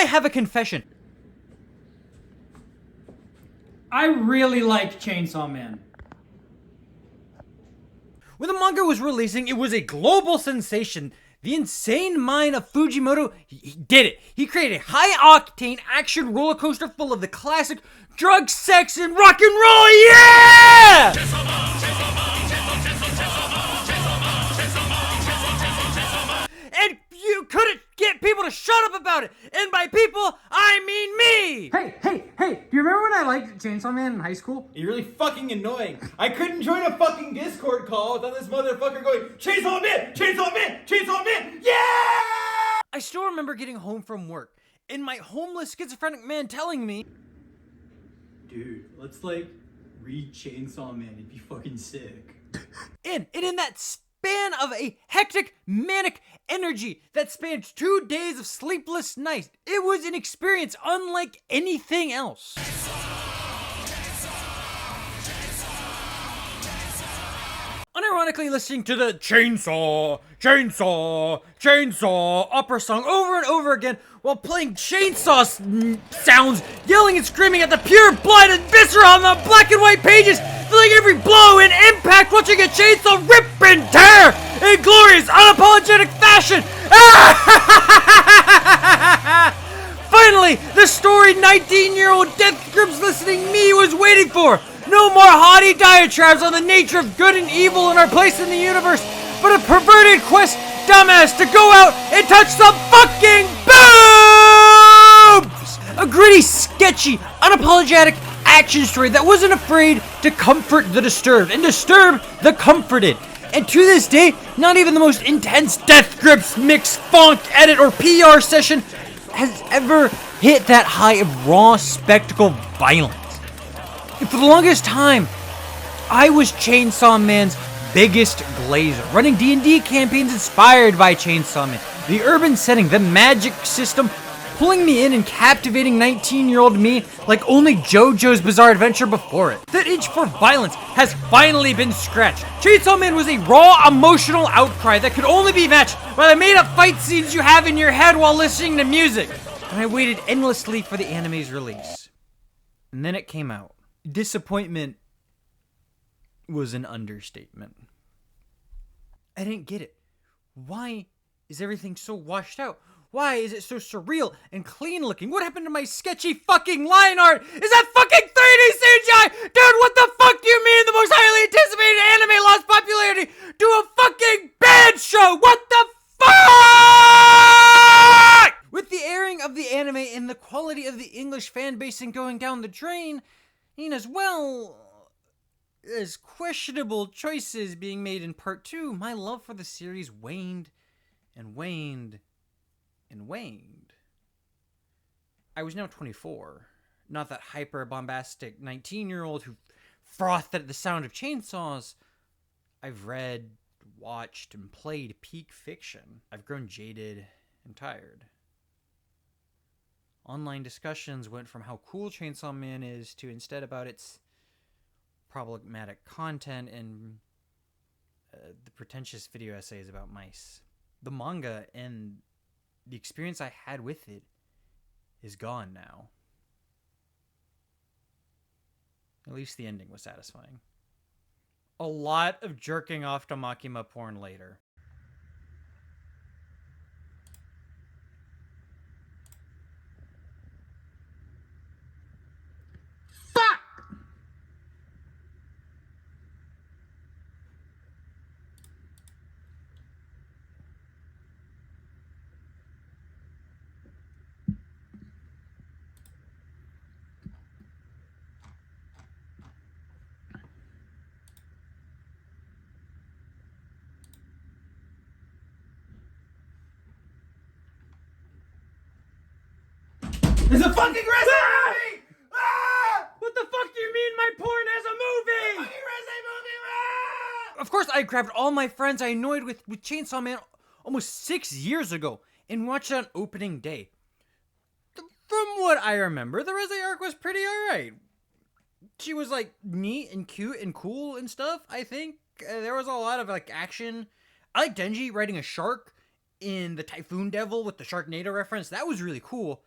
have a confession. I really like Chainsaw Man. When the manga was releasing, it was a global sensation. The insane mind of Fujimoto, he did it. He created a high-octane action roller coaster full of the classic drugs, sex, and rock and roll. Yeah! And you couldn't get people to shut up about it. And by people, I mean me. Hey, do you remember when I liked Chainsaw Man in high school? You're really fucking annoying. I couldn't join a fucking Discord call without this motherfucker going, Chainsaw Man! Chainsaw Man! Chainsaw Man! Yeah! I still remember getting home from work and my homeless schizophrenic man telling me, Dude, let's read Chainsaw Man. It'd be fucking sick. and in that span of a hectic, manic energy that spanned 2 days of sleepless nights, it was an experience unlike anything else. Unironically listening to the chainsaw opera song over and over again while playing chainsaw sounds, yelling and screaming at the pure blood and viscera on the black and white pages, feeling every blow and impact, watching a chainsaw rip and tear in glorious, unapologetic fashion. Finally, the story 19-year-old Death Grips listening me was waiting for. No more haughty diatribes on the nature of good and evil and our place in the universe, but a perverted quest, dumbass, to go out and touch some fucking boobs! A gritty, sketchy, unapologetic action story that wasn't afraid to comfort the disturbed and disturb the comforted. And to this day, not even the most intense Death Grips mix, funk, edit, or PR session has ever hit that high of raw spectacle violence. And for the longest time, I was Chainsaw Man's biggest glazer, running D&D campaigns inspired by Chainsaw Man. The urban setting, the magic system, pulling me in and captivating 19-year-old me like only JoJo's Bizarre Adventure before it. That itch for violence has finally been scratched. Chainsaw Man was a raw, emotional outcry that could only be matched by the made-up fight scenes you have in your head while listening to music. And I waited endlessly for the anime's release. And then it came out. Disappointment was an understatement. I didn't get it. Why is everything so washed out? Why is it so surreal and clean looking? What happened to my sketchy fucking line art? Is that fucking 3D CGI? Dude, what the fuck do you mean the most highly anticipated anime lost popularity to a fucking bad show? What the fuck? With the airing of the anime and the quality of the English fan basing going down the drain, and as well as questionable choices being made in part 2, my love for the series waned and waned and waned. I was now 24, not that hyper-bombastic 19-year-old who frothed at the sound of chainsaws. I've read, watched, and played peak fiction. I've grown jaded and tired. Online discussions went from how cool Chainsaw Man is to instead about its problematic content and the pretentious video essays about mice. The manga and the experience I had with it is gone now. At least the ending was satisfying. A lot of jerking off to Makima porn later. There's a fucking Reze movie! Ah! What the fuck do you mean my porn has a movie? Fucking Reze movie! Ah! Of course, I grabbed all my friends I annoyed with Chainsaw Man almost 6 years ago and watched it on opening day. From what I remember, the Reze arc was pretty alright. She was neat and cute and cool and stuff, I think. There was a lot of action. I like Denji riding a shark in the Typhoon Devil with the Sharknado reference. That was really cool.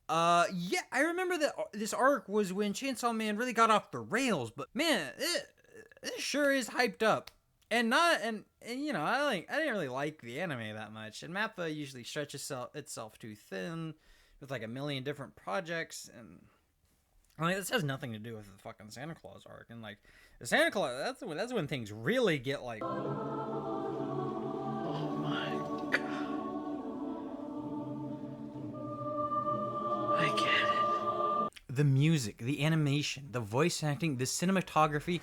Yeah, I remember that this arc was when Chainsaw Man really got off the rails, but man, it sure is hyped up. And not and you know, I didn't really like the anime that much. And Mappa usually stretches itself too thin with like a million different projects, and I mean, this has nothing to do with the fucking Santa Claus arc. And like the Santa Claus, that's when things really get like Oh my god. I get it. the music, the animation, the voice acting, the cinematography,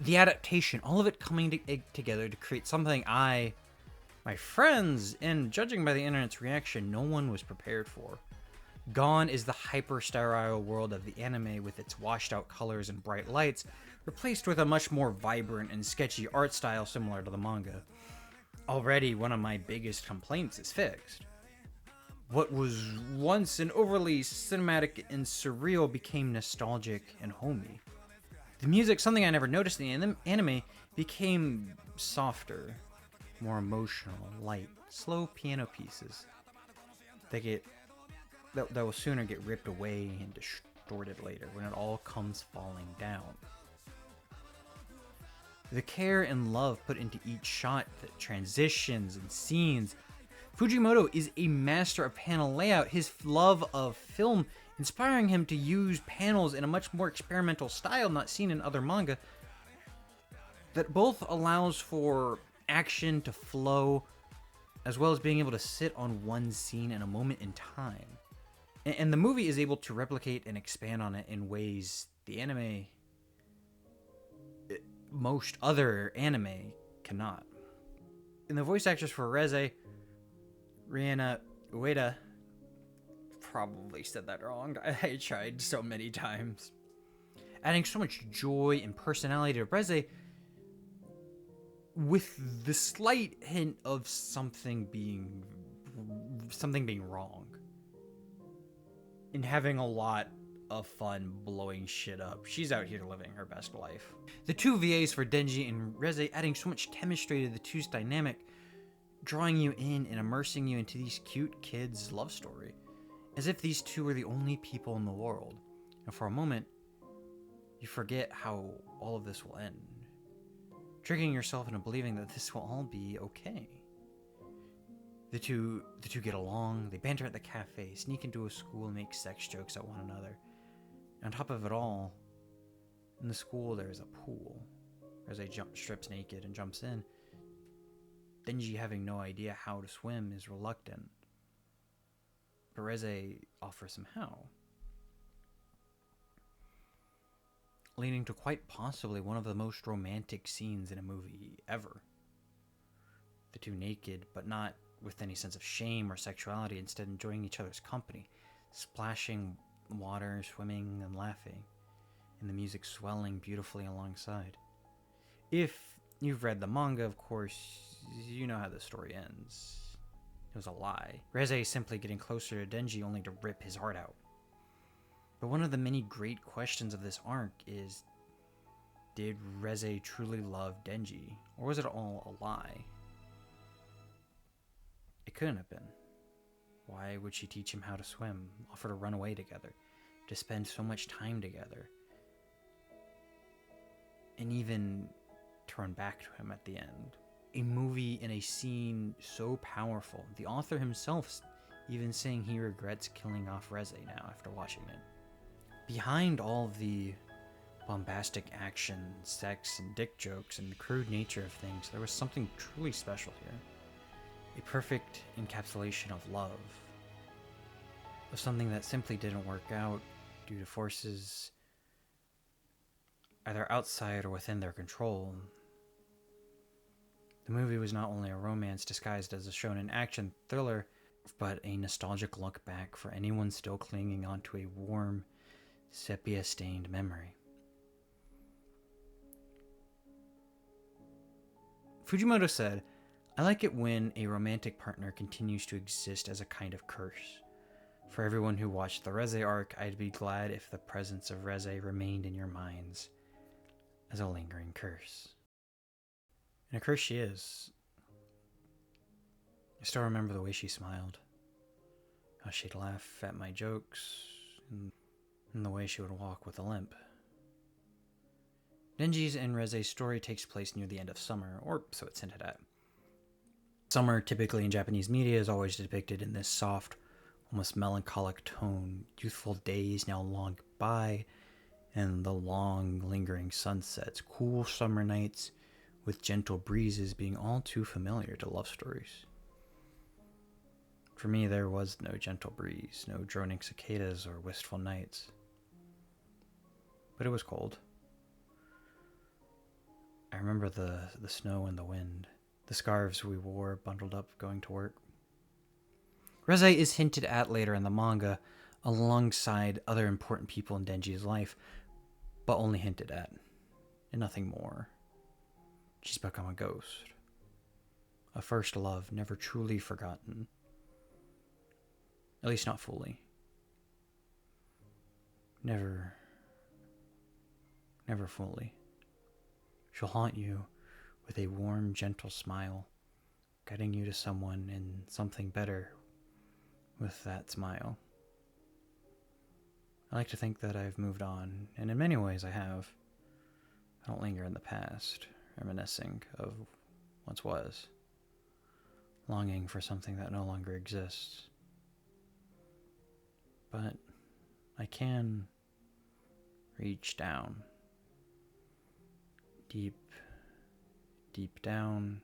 the adaptation, all of it coming together to create something my friends, and judging by the internet's reaction, no one was prepared for. Gone is the hyper-sterile world of the anime with its washed-out colors and bright lights, replaced with a much more vibrant and sketchy art style similar to the manga. Already, one of my biggest complaints is fixed. What was once an overly cinematic and surreal became nostalgic and homey. The music, something I never noticed in the anime, became softer, more emotional, light, slow piano pieces that will sooner get ripped away and distorted later when it all comes falling down. The care and love put into each shot, the transitions and scenes. Fujimoto is a master of panel layout, his love of film inspiring him to use panels in a much more experimental style not seen in other manga that both allows for action to flow as well as being able to sit on one scene in a moment in time. And the movie is able to replicate and expand on it in ways the anime, most other anime, cannot. And the voice actress for Reze, Rihanna Ueda, probably said that wrong. I tried so many times. Adding so much joy and personality to Reze with the slight hint of something being wrong. And having a lot of fun blowing shit up. She's out here living her best life. The two VAs for Denji and Reze adding so much chemistry to the two's dynamic, drawing you in and immersing you into these cute kids' love story, as if these two were the only people in the world. And for a moment, you forget how all of this will end, tricking yourself into believing that this will all be okay. The two get along, they banter at the cafe, sneak into a school and make sex jokes at one another. And on top of it all, in the school there's a pool. Reze strips naked and jumps in. Denji, having no idea how to swim, is reluctant. But Reze offers him how. Leading to quite possibly one of the most romantic scenes in a movie ever. The two naked, but not with any sense of shame or sexuality, instead enjoying each other's company, splashing water, swimming, and laughing, and the music swelling beautifully alongside. If you've read the manga, of course, you know how the story ends. It was a lie. Reze simply getting closer to Denji only to rip his heart out. But one of the many great questions of this arc is, did Reze truly love Denji, or was it all a lie? It couldn't have been. Why would she teach him how to swim, offer to run away together, to spend so much time together, and even to run back to him at the end? A movie and a scene so powerful, the author himself even saying he regrets killing off Reze now after watching it. Behind all the bombastic action, sex, and dick jokes and the crude nature of things, there was something truly special here. A perfect encapsulation of love. Of something that simply didn't work out due to forces either outside or within their control. The movie was not only a romance disguised as a shonen action thriller, but a nostalgic look back for anyone still clinging onto a warm, sepia-stained memory. Fujimoto said, "I like it when a romantic partner continues to exist as a kind of curse. For everyone who watched the Reze arc, I'd be glad if the presence of Reze remained in your minds as a lingering curse." And a curse she is. I still remember the way she smiled. how she'd laugh at my jokes, and the way she would walk with a limp. Denji's and Reze's story takes place near the end of summer, or so it's hinted at. Summer, typically in Japanese media, is always depicted in this soft, almost melancholic tone. Youthful days now long by, and the long, lingering sunsets, cool summer nights with gentle breezes being all too familiar to love stories. For me, there was no gentle breeze, no droning cicadas or wistful nights. But it was cold. I remember the snow and the wind, the scarves we wore bundled up going to work. Reze is hinted at later in the manga, alongside other important people in Denji's life, but only hinted at, and nothing more. She's become a ghost. A first love never truly forgotten. At least not fully. Never fully. She'll haunt you with a warm, gentle smile, guiding you to someone and something better with that smile. I like to think that I've moved on, and in many ways I have. I don't linger in the past, reminiscing of once was, longing for something that no longer exists. But I can reach down, deep down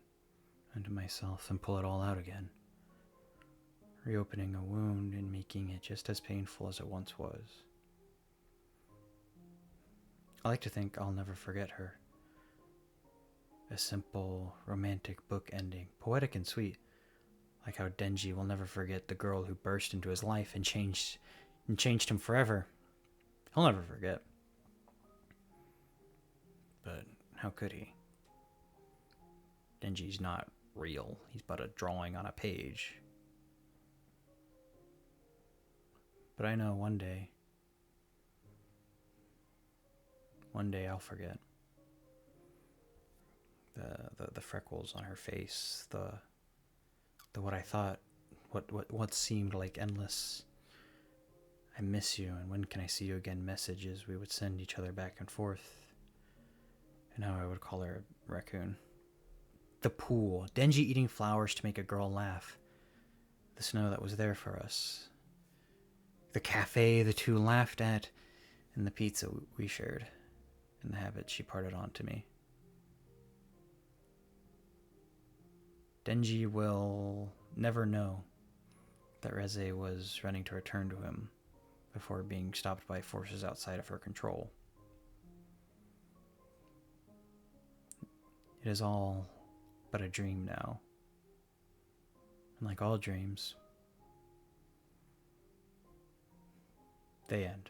into myself and pull it all out again, reopening a wound and making it just as painful as it once was. I like to think I'll never forget her. A simple, romantic book ending, poetic and sweet, like how Denji will never forget the girl who burst into his life and changed him forever. He'll never forget. But how could he? Denji's not real. He's but a drawing on a page. But I know one day I'll forget. The freckles on her face, the what I thought, what seemed like endless "I miss you" and "when can I see you again" messages we would send each other back and forth, and how I would call her a raccoon. The pool, Denji eating flowers to make a girl laugh, the snow that was there for us, the cafe the two laughed at, and the pizza we shared, and the habit she parted on to me. Denji will never know that Reze was running to return to him before being stopped by forces outside of her control. It is all but a dream now. And like all dreams, they end.